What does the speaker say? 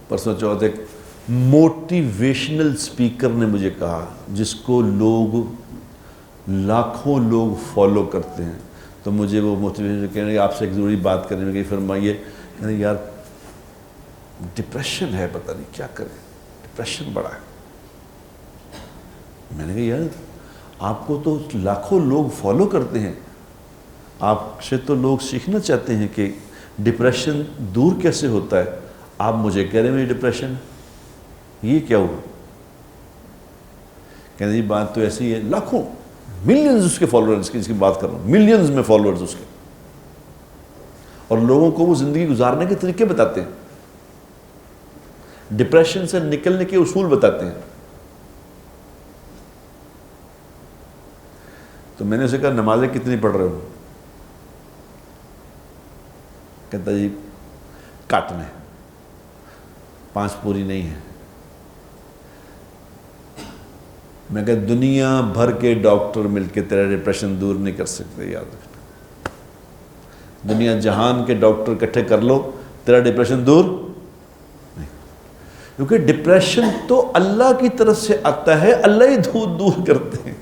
پرسوں چوتھ ایک motivational speaker نے مجھے کہا جس کو لاکھوں لوگ فالو کرتے ہیں، تو مجھے وہ موٹیویشن کہنے کہ آپ سے ایک ضروری بات کرنے میں کہ فرمائیے، کہنے یار ڈپریشن ہے، پتہ نہیں کیا کریں، ڈپریشن بڑا ہے۔ میں نے کہا یار آپ کو تو لاکھوں لوگ فالو کرتے ہیں، آپ سے تو لوگ سیکھنا چاہتے ہیں کہ ڈپریشن دور کیسے ہوتا ہے، آپ مجھے کہہ رہے ہیں میری ڈپریشن، یہ کیا ہوا؟ کہنے جی بات تو ایسی ہے، لاکھوں ملینز اس کے فالوورز کی، اس کی بات کر رہا ہوں، ملینز میں فالوورز اس کے، اور لوگوں کو وہ زندگی گزارنے کے طریقے بتاتے ہیں، ڈپریشن سے نکلنے کے اصول بتاتے ہیں۔ تو میں نے اسے کہا نمازیں کتنی پڑھ رہے ہو؟ کہتا جی کاٹنے 5 پوری نہیں ہے۔ میں کہا دنیا بھر کے ڈاکٹر مل کے تیرا ڈپریشن دور نہیں کر سکتے، یاد رکھنا، دنیا جہان کے ڈاکٹر اکٹھے کر لو تیرا ڈپریشن دور نہیں، کیونکہ ڈپریشن تو اللہ کی طرف سے آتا ہے، اللہ ہی دور کرتے ہیں۔